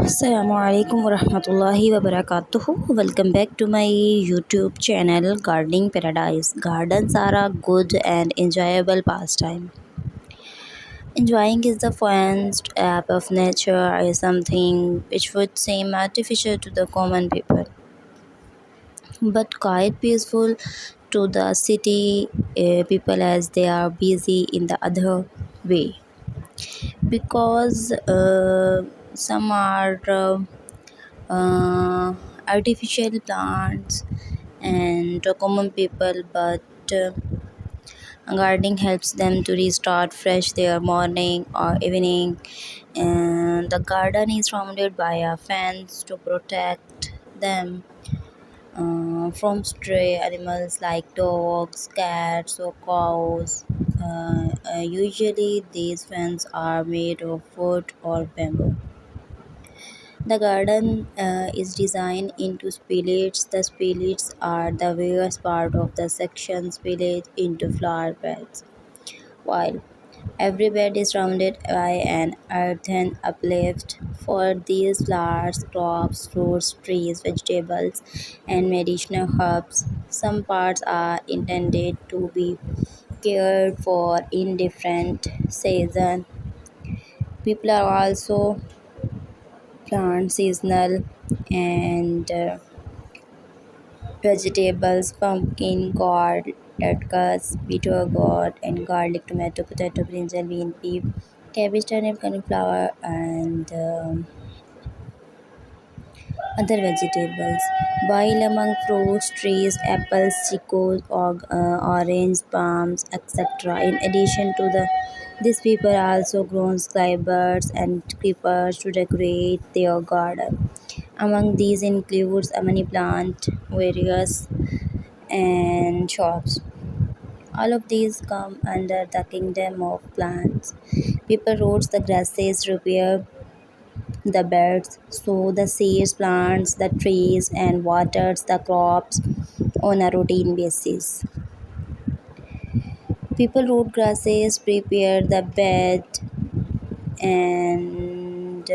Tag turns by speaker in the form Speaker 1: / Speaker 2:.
Speaker 1: Assalamu alaikum warahmatullahi wabarakatuh. Welcome back to my YouTube channel Gardening Paradise. Gardens are a good and enjoyable pastime. Enjoying is the funnest act of nature is something which would seem artificial to the common people, but quite peaceful to the city people as they are busy in the other way because some are uh, artificial plants and to common people, but gardening helps them to restart fresh their morning or evening, and the garden is surrounded by a fence to protect them from stray animals like dogs, cats, or cows. Usually, these fences are made of wood or bamboo. The garden is designed into spillets. The spillets are the various part of the section split into flower beds, while every bed is surrounded by an earthen uplift. For these flowers, crops, fruits, trees, vegetables, and medicinal herbs, some parts are intended to be cared for in different seasons. People are also plant seasonal and vegetables, pumpkin, gourd, lettuce, bitter gourd, and garlic, tomato, potato, brinjal, bean, pea, cabbage, turnip, cauliflower, and other vegetables. While among fruits, trees, apples, chicos, orange, palms, etc. In addition to these people also grown skybirds and creepers to decorate their garden. Among these includes a money plant, various and shops. All of these come under the kingdom of plants. People rots the grasses, repair the beds, sow the seeds, plants the trees, and waters the crops on a routine basis. People root grasses, prepare the bed, and